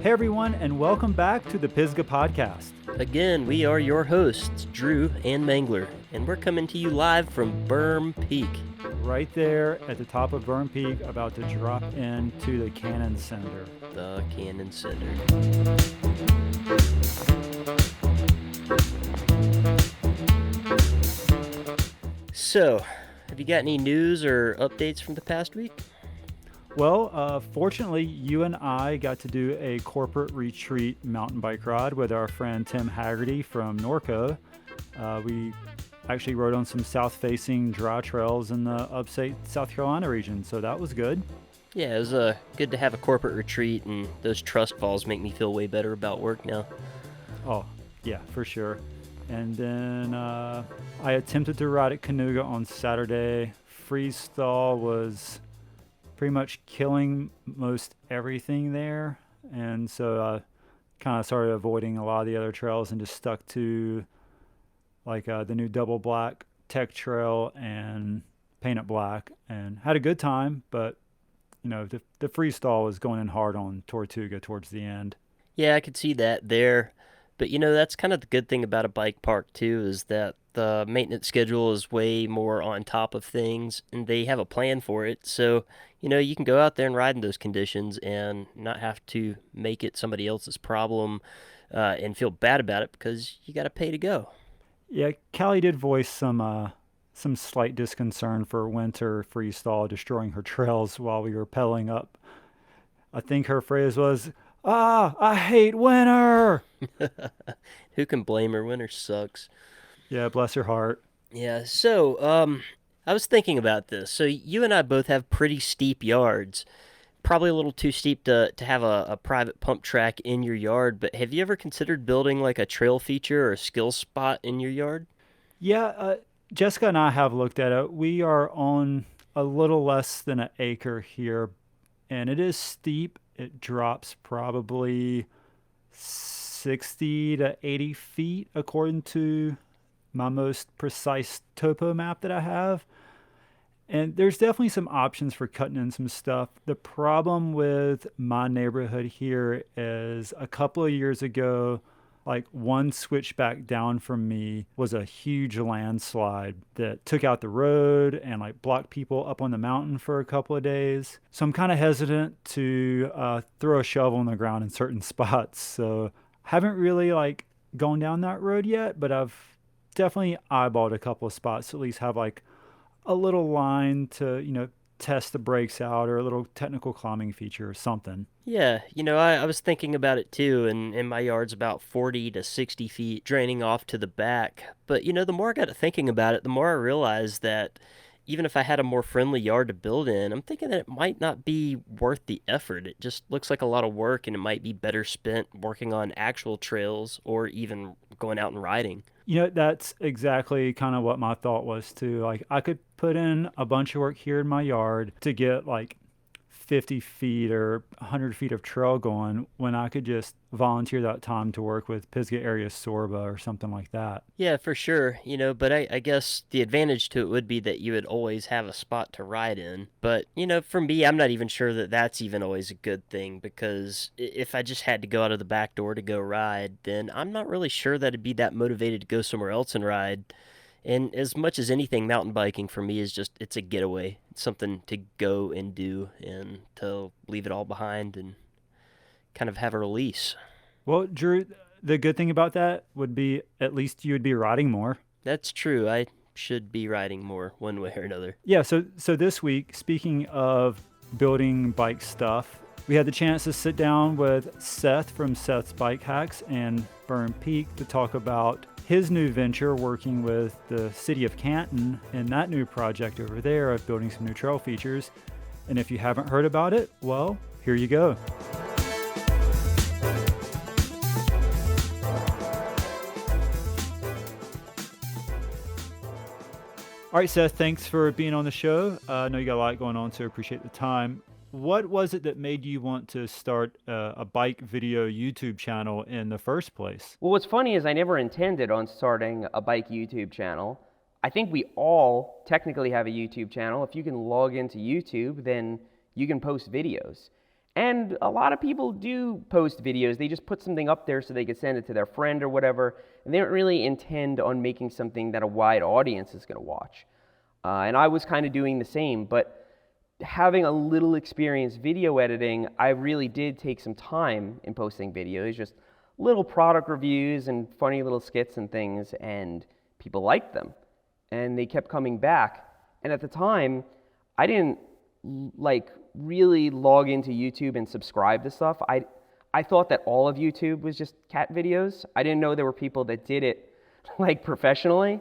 Hey everyone, and welcome back to the Pisgah Podcast. Again, we are your hosts, Drew and Mangler, and we're coming to you live from Berm Peak. Right there at the top of Berm Peak, about to drop into the Cannon Center. The Cannon Center. So, have you got any news or updates from the past week? Well, fortunately, you and I got to do a corporate retreat mountain bike ride with our friend Tim Haggerty from Norco. We actually rode on some south-facing dry trails in the upstate South Carolina region, so that was good. Yeah, it was good to have a corporate retreat, and those trust falls make me feel way better about work now. Oh, yeah, for sure. And then I attempted to ride at Canoga on Saturday. Freeze thaw was pretty much killing most everything there, and so I kind of started avoiding a lot of the other trails and just stuck to like the new Double Black Tech Trail and Paint It Black, and had a good time. But you know, the freeze thaw was going in hard on Tortuga towards the end. Yeah, I could see that there. But that's kind of the good thing about a bike park too, is that the maintenance schedule is way more on top of things, and they have a plan for it. So, you can go out there and ride in those conditions and not have to make it somebody else's problem and feel bad about it because you got to pay to go. Yeah, Callie did voice some slight disconcern for winter freeze thaw destroying her trails while we were pedaling up. I think her phrase was, I hate winter! Who can blame her? Winter sucks. Yeah, bless her heart. Yeah, so, I was thinking about this. So you and I both have pretty steep yards. Probably a little too steep to have a private pump track in your yard, but have you ever considered building like a trail feature or a skill spot in your yard? Yeah, Jessica and I have looked at it. We are on a little less than an acre here, and it is steep. It drops probably 60 to 80 feet according to my most precise topo map that I have. And there's definitely some options for cutting in some stuff. The problem with my neighborhood here is a couple of years ago, like one switchback down from me was a huge landslide that took out the road and like blocked people up on the mountain for a couple of days. So I'm kind of hesitant to throw a shovel in the ground in certain spots. So I haven't really like gone down that road yet, but I've definitely eyeballed a couple of spots to at least have like a little line to, test the brakes out, or a little technical climbing feature or something. Yeah, I was thinking about it too, and my yard's about 40 to 60 feet draining off to the back. But, the more I got to thinking about it, the more I realized that even if I had a more friendly yard to build in, I'm thinking that it might not be worth the effort. It just looks like a lot of work, and it might be better spent working on actual trails or even going out and riding. That's exactly kind of what my thought was too. Like, I could put in a bunch of work here in my yard to get like 50 feet or 100 feet of trail going when I could just volunteer that time to work with Pisgah area Sorba or something like that. Yeah, for sure. But I guess the advantage to it would be that you would always have a spot to ride in. But, for me, I'm not even sure that that's even always a good thing, because if I just had to go out of the back door to go ride, then I'm not really sure that I'd be that motivated to go somewhere else and ride. And as much as anything, mountain biking for me is just, it's a getaway. It's something to go and do and to leave it all behind and kind of have a release. Well, Drew, the good thing about that would be at least you would be riding more. That's true. I should be riding more one way or another. Yeah, so this week, speaking of building bike stuff, we had the chance to sit down with Seth from Seth's Bike Hacks and Berm Peak to talk about his new venture working with the city of Canton and that new project over there of building some new trail features. And if you haven't heard about it, well, here you go. All right, Seth, thanks for being on the show. I know you got a lot going on, so appreciate the time. What was it that made you want to start a bike video YouTube channel in the first place? Well, what's funny is I never intended on starting a bike YouTube channel. I think we all technically have a YouTube channel. If you can log into YouTube, then you can post videos. And a lot of people do post videos. They just put something up there so they can send it to their friend or whatever, and they don't really intend on making something that a wide audience is going to watch. And I was kind of doing the same, but having a little experience video editing, I really did take some time in posting videos, just little product reviews and funny little skits and things, and people liked them. And they kept coming back. And at the time, I didn't really log into YouTube and subscribe to stuff. I thought that all of YouTube was just cat videos. I didn't know there were people that did it professionally.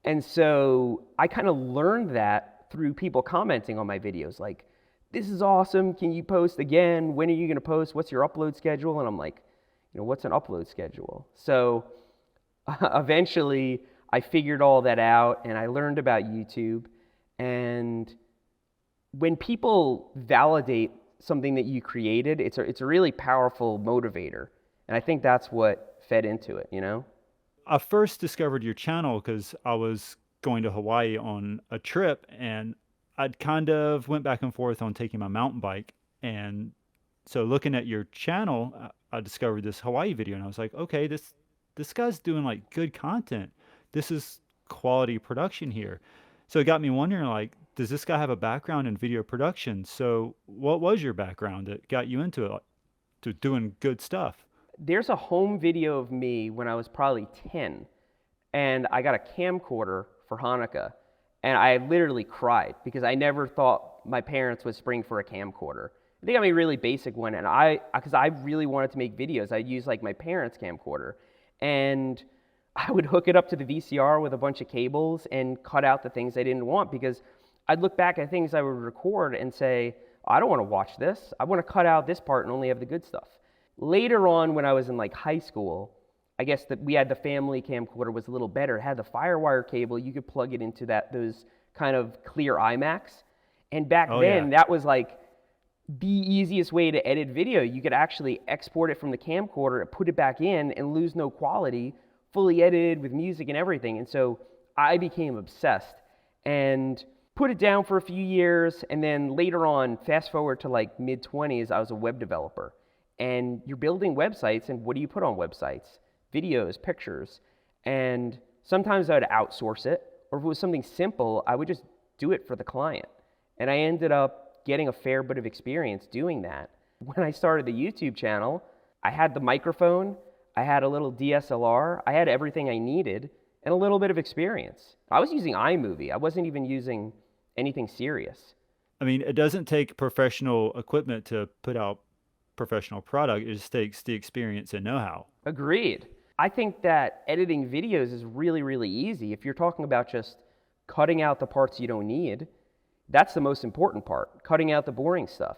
And so I kind of learned that through people commenting on my videos, like, this is awesome, can you post again? When are you going to post? What's your upload schedule? And I'm like, what's an upload schedule? So eventually I figured all that out and I learned about YouTube. And when people validate something that you created, it's a really powerful motivator. And I think that's what fed into it, I first discovered your channel because I was going to Hawaii on a trip, and I'd kind of went back and forth on taking my mountain bike. And so looking at your channel, I discovered this Hawaii video, and I was like, okay, this guy's doing like good content. This is quality production here. So it got me wondering, like, does this guy have a background in video production? So what was your background that got you into it, to doing good stuff? There's a home video of me when I was probably 10, and I got a camcorder for Hanukkah, and I literally cried because I never thought my parents would spring for a camcorder. They got me a really basic one, and because I really wanted to make videos, I'd use like my parents' camcorder, and I would hook it up to the VCR with a bunch of cables and cut out the things I didn't want, because I'd look back at things I would record and say, I don't want to watch this. I want to cut out this part and only have the good stuff. Later on, when I was in like high school, I guess that we had the family camcorder was a little better. It had the FireWire cable. You could plug it into those kind of clear iMacs. And back then, that was like the easiest way to edit video. You could actually export it from the camcorder, put it back in, and lose no quality, fully edited with music and everything. And so I became obsessed and put it down for a few years. And then later on, fast forward to like mid-20s, I was a web developer. And you're building websites, and what do you put on websites? Videos, pictures. And sometimes I would outsource it, or if it was something simple, I would just do it for the client. And I ended up getting a fair bit of experience doing that. When I started the YouTube channel, I had the microphone, I had a little DSLR, I had everything I needed, and a little bit of experience. I was using iMovie. I wasn't even using anything serious. I mean, it doesn't take professional equipment to put out professional product. It just takes the experience and know-how. Agreed. I think that editing videos is really, really easy. If you're talking about just cutting out the parts you don't need, that's the most important part, cutting out the boring stuff.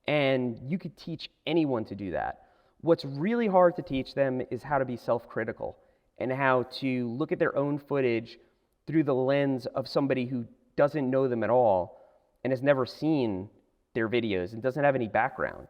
And you could teach anyone to do that. What's really hard to teach them is how to be self-critical and how to look at their own footage through the lens of somebody who doesn't know them at all and has never seen their videos and doesn't have any background.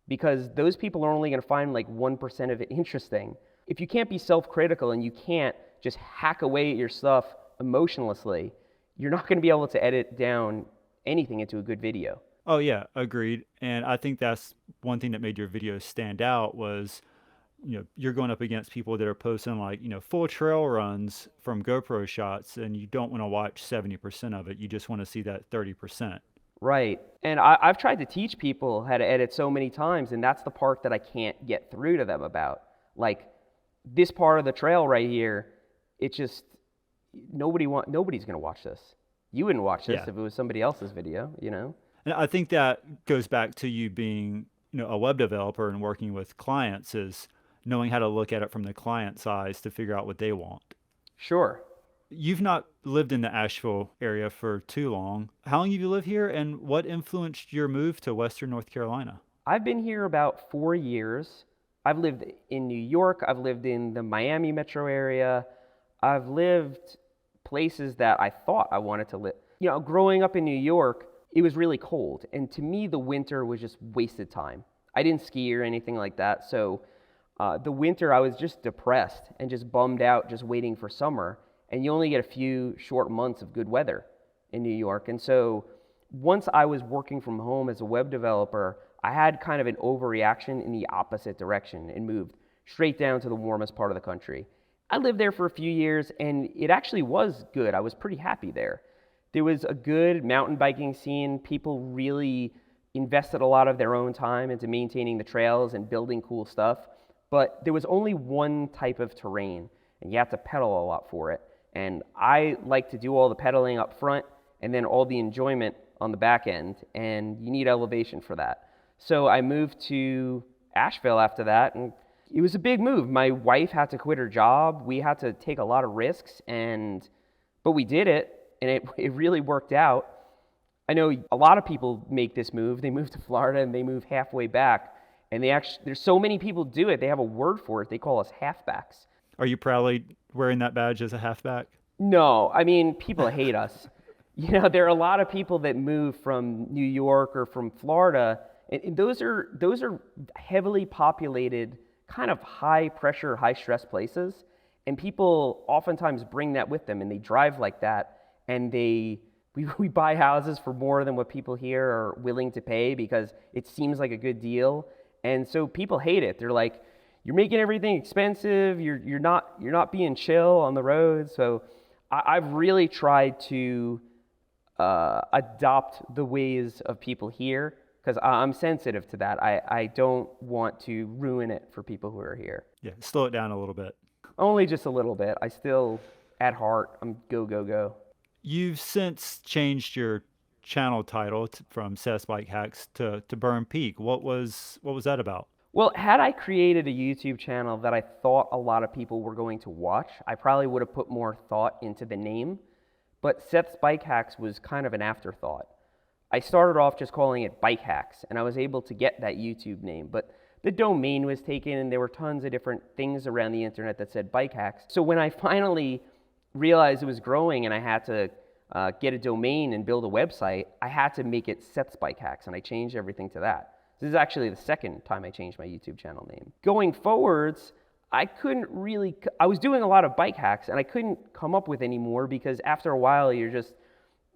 Because those people are only going to find like 1% of it interesting. If you can't be self-critical and you can't just hack away at your stuff emotionlessly, you're not going to be able to edit down anything into a good video. Oh yeah, agreed. And I think that's one thing that made your videos stand out was, you're going up against people that are posting like, full trail runs from GoPro shots, and you don't want to watch 70% of it. You just want to see that 30%. Right. And I've tried to teach people how to edit so many times, and that's the part that I can't get through to them about. Like, this part of the trail right here, it's just, nobody's going to watch this. You wouldn't watch this if it was somebody else's video, And I think that goes back to you being, a web developer and working with clients, is knowing how to look at it from the client's eyes to figure out what they want. Sure. You've not lived in the Asheville area for too long. How long have you lived here, and what influenced your move to Western North Carolina? I've been here about 4 years. I've lived in New York. I've lived in the Miami metro area. I've lived places that I thought I wanted to live. Growing up in New York, it was really cold. And to me, the winter was just wasted time. I didn't ski or anything like that. So the winter, I was just depressed and just bummed out, just waiting for summer. And you only get a few short months of good weather in New York. And so once I was working from home as a web developer, I had kind of an overreaction in the opposite direction and moved straight down to the warmest part of the country. I lived there for a few years, and it actually was good. I was pretty happy there. There was a good mountain biking scene. People really invested a lot of their own time into maintaining the trails and building cool stuff. But there was only one type of terrain, and you have to pedal a lot for it. And I like to do all the pedaling up front and then all the enjoyment on the back end, and you need elevation for that. So I moved to Asheville after that, and it was a big move. My wife had to quit her job. We had to take a lot of risks, but we did it, and it really worked out. I know a lot of people make this move. They move to Florida and they move halfway back, and there's so many people do it. They have a word for it. They call us halfbacks. Are you proudly wearing that badge as a halfback? No, I mean, people hate us. There are a lot of people that move from New York or from Florida, and those are heavily populated, kind of high pressure, high stress places, and people oftentimes bring that with them, and they drive like that, and we buy houses for more than what people here are willing to pay because it seems like a good deal, and so people hate it. They're like, you're making everything expensive. You're not being chill on the road. So I've really tried to adopt the ways of people here because I'm sensitive to that. I don't want to ruin it for people who are here. Yeah, slow it down a little bit. Only just a little bit. I still, at heart, I'm go. You've since changed your channel title from Seth's Bike Hacks to Berm Peak. What was that about? Well, had I created a YouTube channel that I thought a lot of people were going to watch, I probably would have put more thought into the name. But Seth's Bike Hacks was kind of an afterthought. I started off just calling it Bike Hacks, and I was able to get that YouTube name. But the domain was taken, and there were tons of different things around the internet that said Bike Hacks. So when I finally realized it was growing and I had to get a domain and build a website, I had to make it Seth's Bike Hacks, and I changed everything to that. This is actually the second time I changed my YouTube channel name. Going forwards, I was doing a lot of bike hacks, and I couldn't come up with any more because after a while,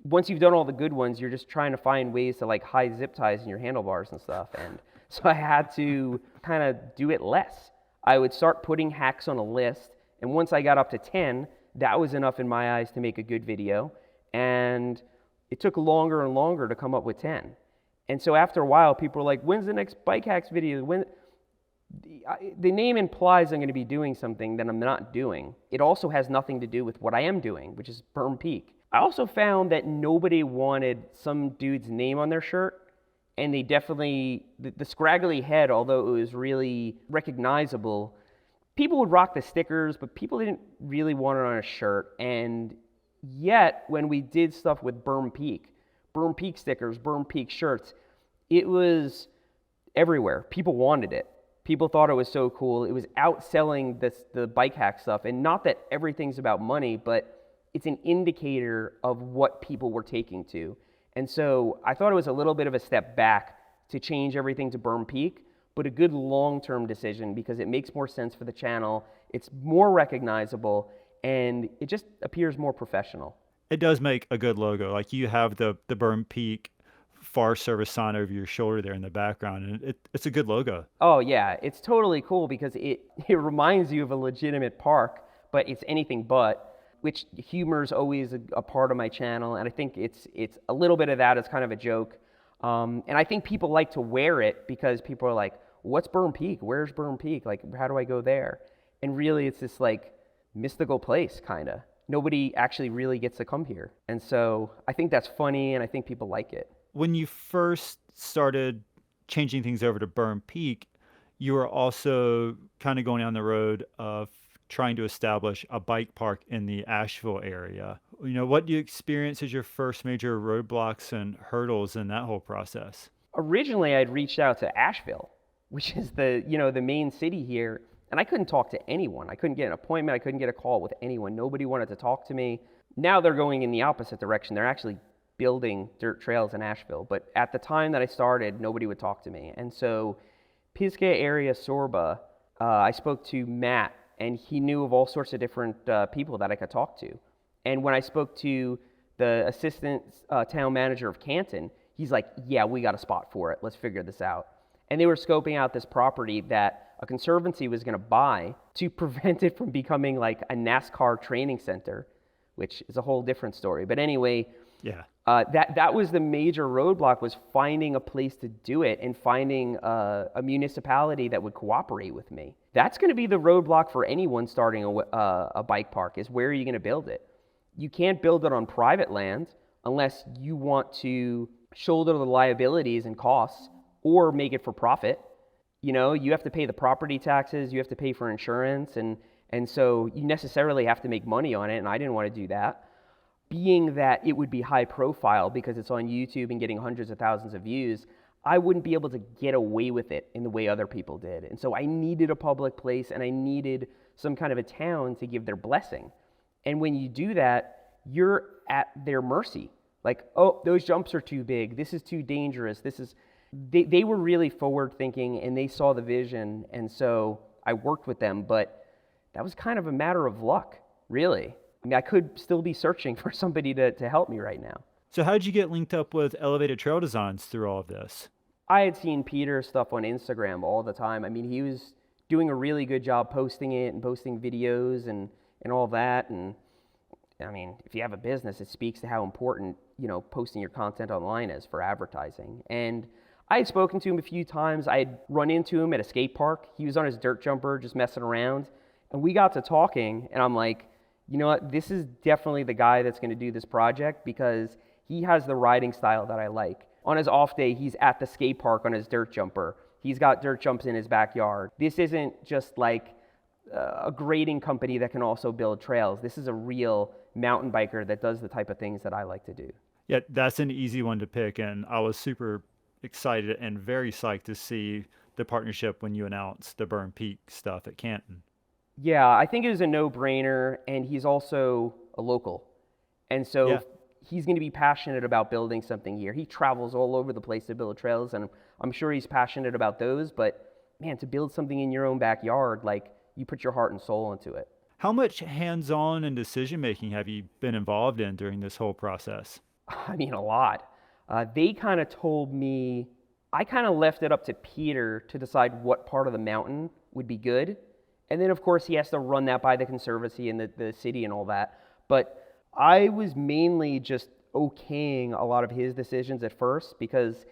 once you've done all the good ones, you're just trying to find ways to like hide zip ties in your handlebars and stuff. And so I had to kind of do it less. I would start putting hacks on a list, and once I got up to 10, that was enough in my eyes to make a good video. And it took longer and longer to come up with 10. And so after a while, people were like, when's the next Bike Hacks video? The name implies I'm going to be doing something that I'm not doing. It also has nothing to do with what I am doing, which is Berm Peak. I also found that nobody wanted some dude's name on their shirt, and they definitely, the scraggly head, although it was really recognizable, people would rock the stickers, but people didn't really want it on a shirt. And yet, when we did stuff with Berm Peak stickers, Berm Peak shirts, it was everywhere. People wanted it. People thought it was so cool. It was outselling the bike hack stuff. And not that everything's about money, but it's an indicator of what people were taking to. And so I thought it was a little bit of a step back to change everything to Berm Peak, but a good long-term decision because it makes more sense for the channel. It's more recognizable, and it just appears more professional. It does make a good logo. Like you have the Berm Peak Forest Service sign over your shoulder there in the background, and it's a good logo. Oh yeah, it's totally cool because it reminds you of a legitimate park, but it's anything but, which humor is always a part of my channel, and I think it's a little bit of that as kind of a joke. And I think people like to wear it because people are like, what's Berm Peak? Where's Berm Peak? Like, how do I go there? And really it's this like mystical place, kind of. Nobody actually really gets to come here. And so I think that's funny, and I think people like it. When you first started changing things over to Berm Peak, you were also kind of going down the road of trying to establish a bike park in the Asheville area. What do you experience as your first major roadblocks and hurdles in that whole process? Originally, I'd reached out to Asheville, which is the main city here, and I couldn't talk to anyone. I couldn't get an appointment. I couldn't get a call with anyone. Nobody wanted to talk to me. Now they're going in the opposite direction. They're actually building dirt trails in Asheville. But at the time that I started, nobody would talk to me. And so Pisgah area Sorba, I spoke to Matt, and he knew of all sorts of different people that I could talk to. And when I spoke to the assistant town manager of Canton, he's like, yeah, we got a spot for it. Let's figure this out. And they were scoping out this property that a conservancy was going to buy to prevent it from becoming like a NASCAR training center, which is a whole different story. But anyway, Yeah. that was the major roadblock, was finding a place to do it and finding a municipality that would cooperate with me. That's going to be the roadblock for anyone starting a bike park, is where are you going to build it? You can't build it on private land unless you want to shoulder the liabilities and costs or make it for profit. You know, you have to pay the property taxes, you have to pay for insurance, and so you necessarily have to make money on it, and I didn't want to do that. Being that it would be high profile because it's on YouTube and getting hundreds of thousands of views, I wouldn't be able to get away with it in the way other people did. And so I needed a public place, and I needed some kind of a town to give their blessing. And when you do that, you're at their mercy. Like, oh, those jumps are too big. This is too dangerous. They were really forward thinking, and they saw the vision. And so I worked with them, but that was kind of a matter of luck, really. I mean, I could still be searching for somebody to help me right now. So how did you get linked up with Elevated Trail Designs through all of this? I had seen Peter's stuff on Instagram all the time. I mean, he was doing a really good job posting it and posting videos and all that. And I mean, if you have a business, it speaks to how important, you know, posting your content online is for advertising. And I had spoken to him a few times. I had run into him at a skate park. He was on his dirt jumper just messing around. And we got to talking, and I'm like, you know what, this is definitely the guy that's going to do this project because he has the riding style that I like. On his off day, he's at the skate park on his dirt jumper. He's got dirt jumps in his backyard. This isn't just like a grading company that can also build trails. This is a real mountain biker that does the type of things that I like to do. Yeah, that's an easy one to pick, and I was super excited and very psyched to see the partnership when you announced the Berm Peak stuff at Canton. Yeah, I think it was a no-brainer, and he's also a local. And so Yeah. he's going to be passionate about building something here. He travels all over the place to build trails, and I'm sure he's passionate about those, but man, to build something in your own backyard, like, you put your heart and soul into it. How much hands-on and decision-making have you been involved in during this whole process? I mean, a lot. They kind of told me, I kind of left it up to Peter to decide what part of the mountain would be good. And then, of course, he has to run that by the conservancy and the city and all that. But I was mainly just okaying a lot of his decisions at first because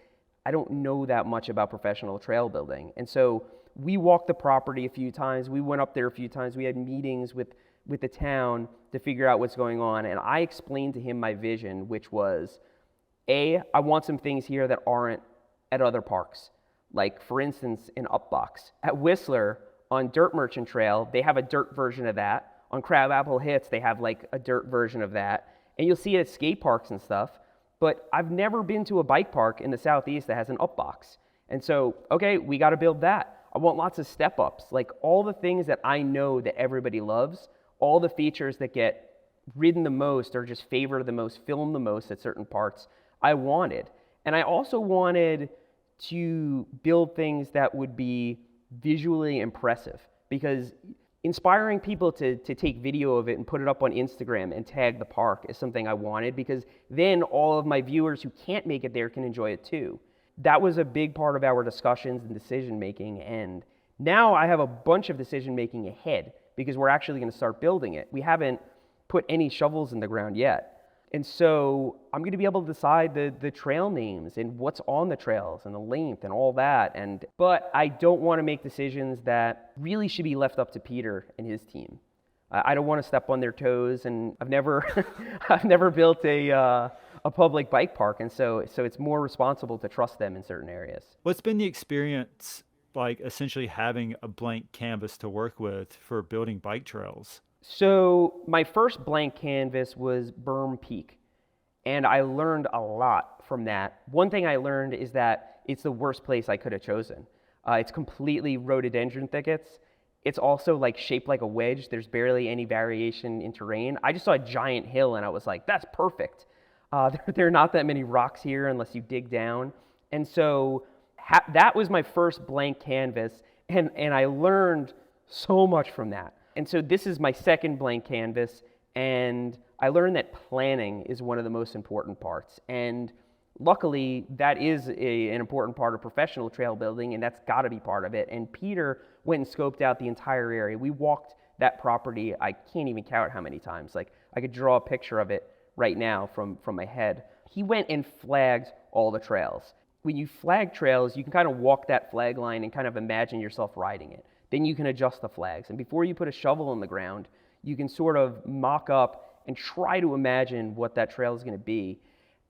I don't know that much about professional trail building. And so we walked the property a few times. We went up there a few times. We had meetings with the town to figure out what's going on. And I explained to him my vision, which was, I want some things here that aren't at other parks. Like, for instance, in Upbox. At Whistler, on Dirt Merchant Trail, they have a dirt version of that. On Crabapple Hits, they have like a dirt version of that. And you'll see it at skate parks and stuff. But I've never been to a bike park in the Southeast that has an Upbox. And so, okay, we got to build that. I want lots of step-ups. Like, all the things that I know that everybody loves, all the features that get ridden the most or just favored the most, filmed the most at certain parts, I wanted. And I also wanted to build things that would be visually impressive, because inspiring people to take video of it and put it up on Instagram and tag the park is something I wanted, because then all of my viewers who can't make it there can enjoy it too. That was a big part of our discussions and decision making, and now I have a bunch of decision making ahead because we're actually going to start building it. We haven't put any shovels in the ground yet. And so I'm going to be able to decide the trail names and what's on the trails and the length and all that. But I don't want to make decisions that really should be left up to Peter and his team. I don't want to step on their toes, and I've never built a public bike park, and so it's more responsible to trust them in certain areas. What's been the experience like, essentially having a blank canvas to work with for building bike trails? So my first blank canvas was Berm Peak, and I learned a lot from that. One thing I learned is that it's the worst place I could have chosen. It's completely rhododendron thickets. It's also like shaped like a wedge. There's barely any variation in terrain. I just saw a giant hill, and I was like, that's perfect. There are not that many rocks here unless you dig down. And so that was my first blank canvas, and I learned so much from that. And so this is my second blank canvas, and I learned that planning is one of the most important parts. And luckily, that is an important part of professional trail building, and that's got to be part of it. And Peter went and scoped out the entire area. We walked that property, I can't even count how many times. Like, I could draw a picture of it right now from my head. He went and flagged all the trails. When you flag trails, you can kind of walk that flag line and kind of imagine yourself riding it. Then you can adjust the flags. And before you put a shovel in the ground, you can sort of mock up and try to imagine what that trail is going to be.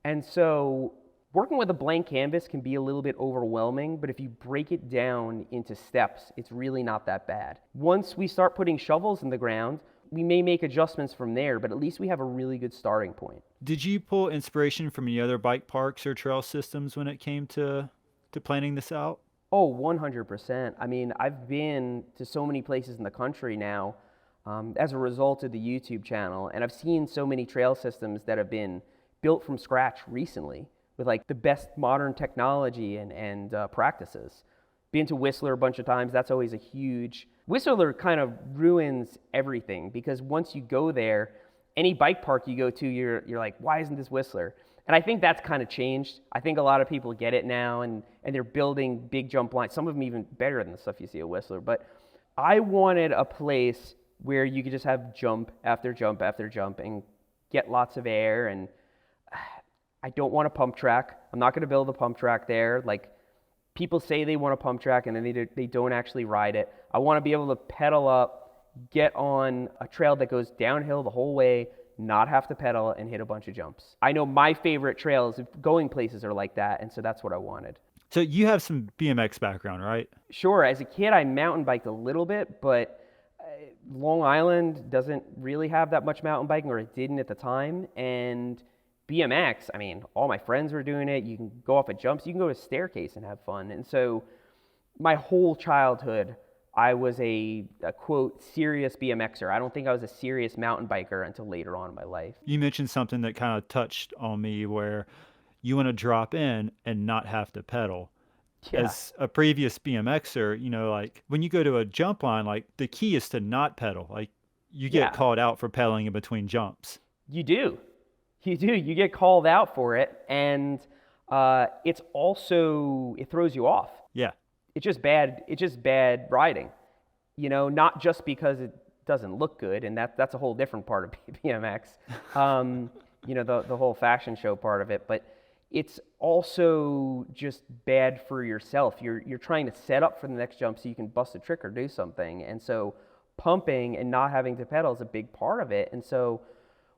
And so working with a blank canvas can be a little bit overwhelming, but if you break it down into steps, it's really not that bad. Once we start putting shovels in the ground, we may make adjustments from there, but at least we have a really good starting point. Did you pull inspiration from any other bike parks or trail systems when it came to planning this out? Oh, 100%. I mean, I've been to so many places in the country now as a result of the YouTube channel, and I've seen so many trail systems that have been built from scratch recently with like the best modern technology and practices. Been to Whistler a bunch of times. That's always a huge... Whistler kind of ruins everything because once you go there, any bike park you go to, you're like, why isn't this Whistler? And I think that's kind of changed. I think a lot of people get it now, and they're building big jump lines, some of them even better than the stuff you see at Whistler. But I wanted a place where you could just have jump after jump after jump and get lots of air. And I don't want a pump track. I'm not going to build a pump track there. Like, people say they want a pump track and then they don't actually ride it. I want to be able to pedal up, get on a trail that goes downhill the whole way, not have to pedal and hit a bunch of jumps. I know my favorite trails going places are like that, and so that's what I wanted. So you have some BMX background, right? Sure. As a kid, I mountain biked a little bit, but Long Island doesn't really have that much mountain biking, or it didn't at the time. And BMX, I mean, all my friends were doing it. You can go off of jumps. You can go to a staircase and have fun. And so my whole childhood, I was a quote, serious BMXer. I don't think I was a serious mountain biker until later on in my life. You mentioned something that kind of touched on me where you want to drop in and not have to pedal. Yeah. As a previous BMXer, you know, like when you go to a jump line, like the key is to not pedal. Like you get called out for pedaling in between jumps. You do. You do. You get called out for it. And it's also, it throws you off. Yeah. It's just bad riding, you know, not just because it doesn't look good. And that's a whole different part of BMX, you know, the whole fashion show part of it. But it's also just bad for yourself. You're trying to set up for the next jump so you can bust a trick or do something. And so pumping and not having to pedal is a big part of it. And so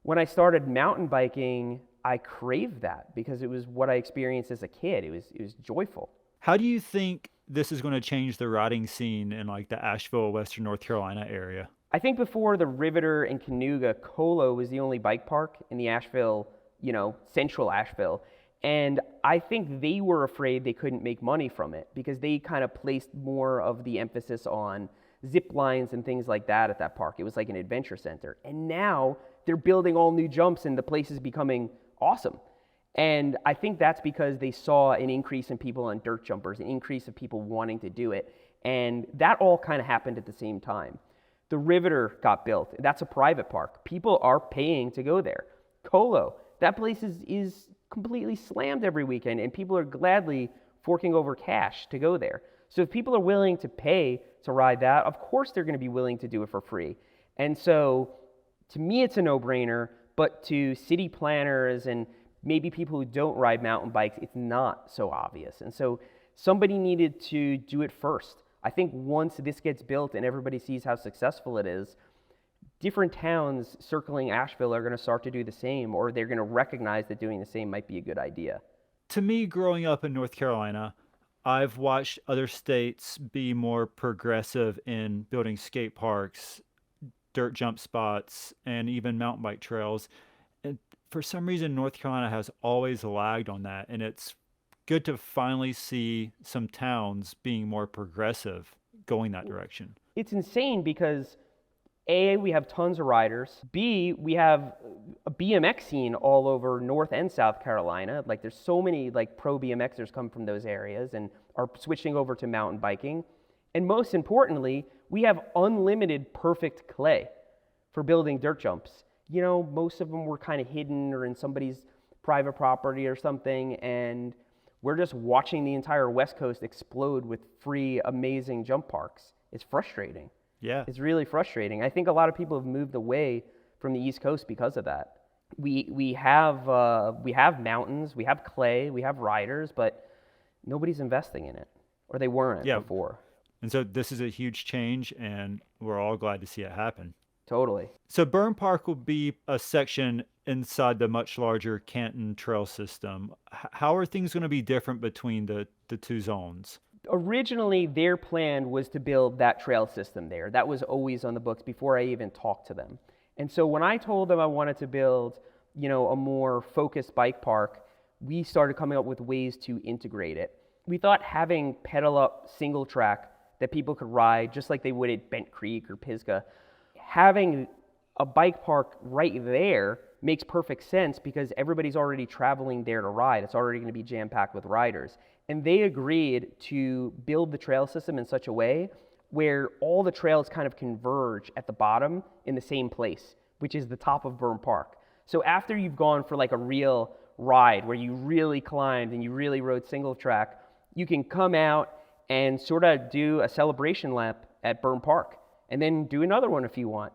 when I started mountain biking, I craved that because it was what I experienced as a kid. It was joyful. How do you think this is going to change the riding scene in like the Asheville, Western North Carolina area? I think before the Riveter and Cayuga, Colo was the only bike park in the Asheville, you know, central Asheville. And I think they were afraid they couldn't make money from it because they kind of placed more of the emphasis on zip lines and things like that at that park. It was like an adventure center. And now they're building all new jumps and the place is becoming awesome. And I think that's because they saw an increase in people on dirt jumpers, an increase of people wanting to do it. And that all kind of happened at the same time. The Riveter got built. That's a private park. People are paying to go there. Colo, that place is completely slammed every weekend, and people are gladly forking over cash to go there. So if people are willing to pay to ride that, of course they're going to be willing to do it for free. And so to me, it's a no-brainer, but to city planners and maybe people who don't ride mountain bikes, it's not so obvious. And so somebody needed to do it first. I think once this gets built and everybody sees how successful it is, different towns circling Asheville are going to start to do the same, or they're going to recognize that doing the same might be a good idea. To me, growing up in North Carolina, I've watched other states be more progressive in building skate parks, dirt jump spots, and even mountain bike trails. And for some reason, North Carolina has always lagged on that, and it's good to finally see some towns being more progressive going that direction. It's insane because A, we have tons of riders. B, we have a BMX scene all over North and South Carolina. Like there's so many like pro BMXers come from those areas and are switching over to mountain biking. And most importantly, we have unlimited perfect clay for building dirt jumps. most of them were kind of hidden or in somebody's private property or something, and we're just watching the entire West Coast explode with free, amazing jump parks. It's frustrating. Yeah. It's really frustrating. I think a lot of people have moved away from the East Coast because of that. We have mountains, we have clay, we have riders, but nobody's investing in it, or they weren't before. And so this is a huge change, and we're all glad to see it happen. Totally. So Berm Park will be a section inside the much larger Canton Trail system. How are things going to be different between the two zones? Originally, their plan was to build that trail system there. That was always on the books before I even talked to them. And so when I told them I wanted to build, a more focused bike park, we started coming up with ways to integrate it. We thought having pedal up single track that people could ride just like they would at Bent Creek or Pisgah, having a bike park right there makes perfect sense because everybody's already traveling there to ride. It's already going to be jam-packed with riders. And they agreed to build the trail system in such a way where all the trails kind of converge at the bottom in the same place, which is the top of Berm Park. So after you've gone for like a real ride where you really climbed and you really rode single track, you can come out and sort of do a celebration lap at Berm Park and then do another one if you want,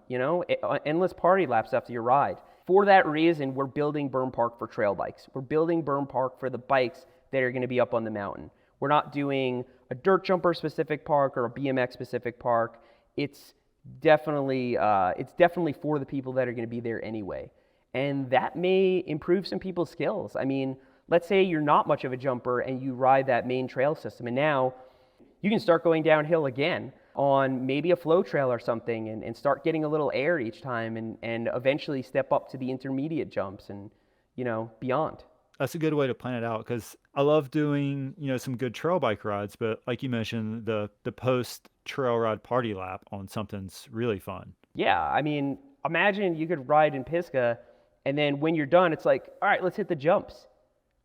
endless party laps after your ride. For that reason, we're building Berm Park for trail bikes. We're building Berm Park for the bikes that are going to be up on the mountain. We're not doing a dirt jumper specific park or a BMX specific park. It's definitely for the people that are going to be there anyway. And that may improve some people's skills. I mean, let's say you're not much of a jumper and you ride that main trail system, and now you can start going downhill again on maybe a flow trail or something and start getting a little air each time and eventually step up to the intermediate jumps and, beyond. That's a good way to plan it out because I love doing, some good trail bike rides, but like you mentioned, the post trail ride party lap on something's really fun. Yeah, I mean, imagine you could ride in Pisgah and then when you're done, it's like, all right, let's hit the jumps.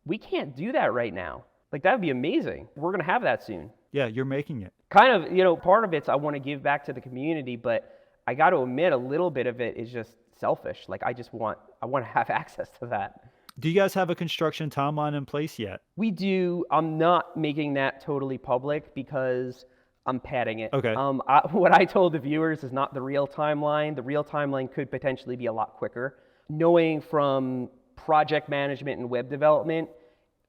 We can't do that right now. Like, that would be amazing. We're going to have that soon. Yeah, you're making it. Kind of, part of it's I want to give back to the community, but I got to admit a little bit of it is just selfish. Like, I want to have access to that. Do you guys have a construction timeline in place yet? We do. I'm not making that totally public because I'm padding it. Okay. What I told the viewers is not the real timeline. The real timeline could potentially be a lot quicker. Knowing from project management and web development,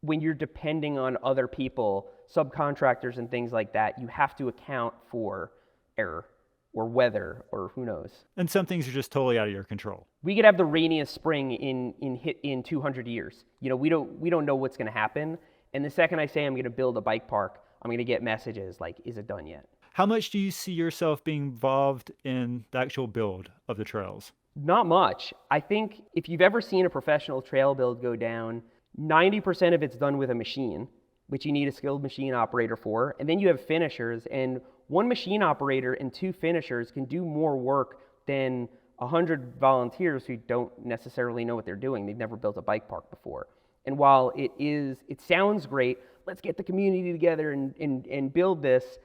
when you're depending on other people, subcontractors and things like that, you have to account for error or weather or who knows. And some things are just totally out of your control. We could have the rainiest spring in 200 years. We don't know what's going to happen. And the second I say I'm going to build a bike park, I'm going to get messages like, is it done yet? How much do you see yourself being involved in the actual build of the trails? Not much. I think if you've ever seen a professional trail build go down, 90% of it's done with a machine, which you need a skilled machine operator for. And then you have finishers, and one machine operator and two finishers can do more work than 100 volunteers who don't necessarily know what they're doing. They've never built a bike park before. And while it sounds great, let's get the community together and build this,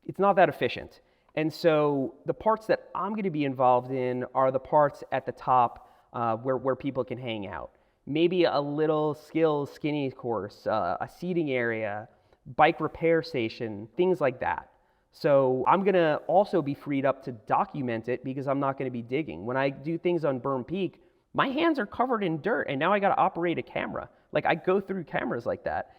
it's not that efficient. And so the parts that I'm going to be involved in are the parts at the top where people can hang out. Maybe a little skills skinny course, a seating area, bike repair station, things like that. So I'm going to also be freed up to document it because I'm not going to be digging. When I do things on Berm Peak, my hands are covered in dirt and now I got to operate a camera. Like, I go through cameras like that.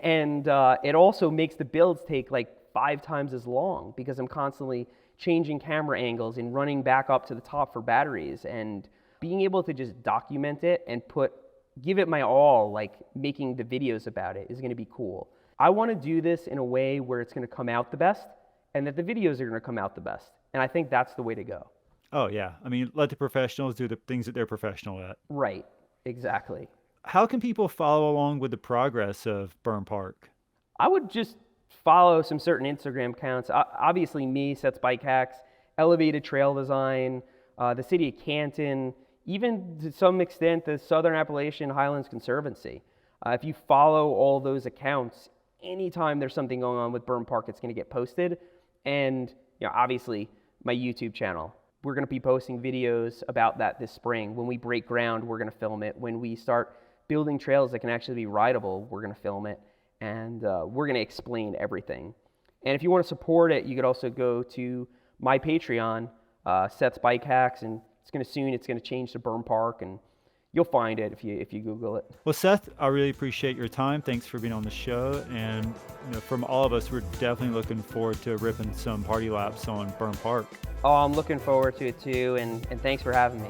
And it also makes the builds take like 5 times as long because I'm constantly changing camera angles and running back up to the top for batteries, and being able to just document it and give it my all, like making the videos about it, is going to be cool. I want to do this in a way where it's going to come out the best and that the videos are going to come out the best. And I think that's the way to go. Oh, yeah. I mean, let the professionals do the things that they're professional at. Right. Exactly. How can people follow along with the progress of Berm Park? I would just follow some certain Instagram accounts. Obviously me, Seth's Bike Hacks, Elevated Trail Design, the City of Canton, even to some extent the Southern Appalachian Highlands Conservancy. If you follow all those accounts, anytime there's something going on with Berm Park, it's going to get posted. And obviously my YouTube channel. we're going to be posting videos about that this spring. When we break ground, we're going to film it. When we start building trails that can actually be rideable, we're going to film it. And we're going to explain everything. And if you want to support it, you could also go to my Patreon, Seth's Bike Hacks, and it's going to change to Berm Park, and you'll find it if you Google it. Well, Seth, I really appreciate your time. Thanks for being on the show. And from all of us, we're definitely looking forward to ripping some party laps on Berm Park. Oh, I'm looking forward to it too, and thanks for having me.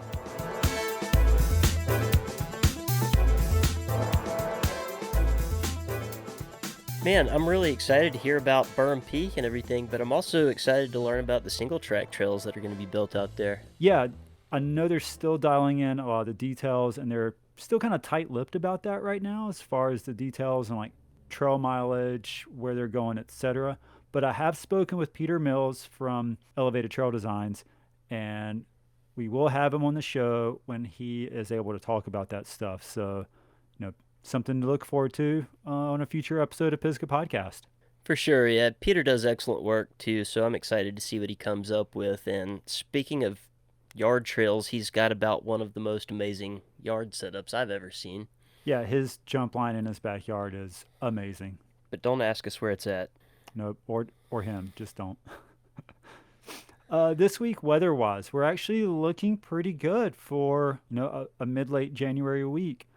Man, I'm really excited to hear about Berm Peak and everything, but I'm also excited to learn about the single track trails that are going to be built out there. Yeah, I know they're still dialing in a lot of the details, and they're still kind of tight-lipped about that right now as far as the details and like trail mileage, where they're going, etc. But I have spoken with Peter Mills from Elevated Trail Designs, and we will have him on the show when he is able to talk about that stuff. So, something to look forward to on a future episode of Pisgah Podcast. For sure, yeah. Peter does excellent work too, so I'm excited to see what he comes up with. And speaking of yard trails, he's got about one of the most amazing yard setups I've ever seen. Yeah, his jump line in his backyard is amazing. But don't ask us where it's at. Nope, or him, just don't. This week, weather-wise, we're actually looking pretty good for a mid-late January week.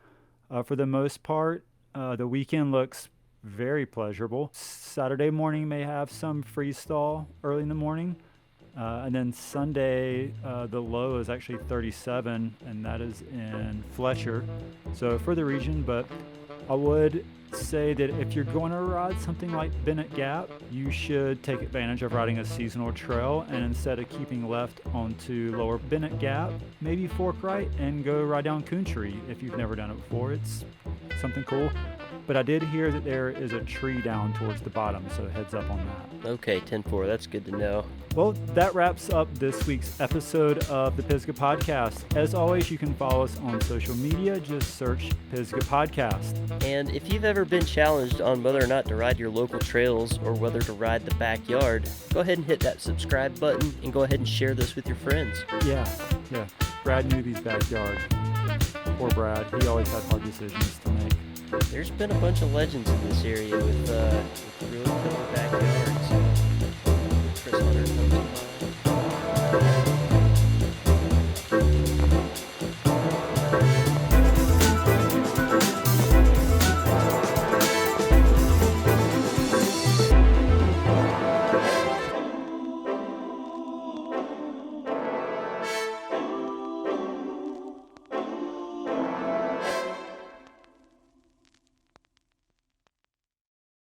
For the most part, the weekend looks very pleasurable. Saturday morning may have some freeze-thaw early in the morning. And then Sunday, the low is actually 37, and that is in Fletcher. So for the region, but I would say that if you're going to ride something like Bennett Gap, you should take advantage of riding a seasonal trail, and instead of keeping left onto lower Bennett Gap, maybe fork right and go ride down Coon Tree if you've never done it before. It's something cool. But I did hear that there is a tree down towards the bottom, so heads up on that. Okay, 10-4, that's good to know. Well, that wraps up this week's episode of the Pisgah Podcast. As always, you can follow us on social media. Just search Pisgah Podcast. And if you've ever been challenged on whether or not to ride your local trails or whether to ride the backyard, go ahead and hit that subscribe button and go ahead and share this with your friends. Yeah. Brad Newby's backyard. Poor Brad. He always had hard decisions to make. There's been a bunch of legends in this area with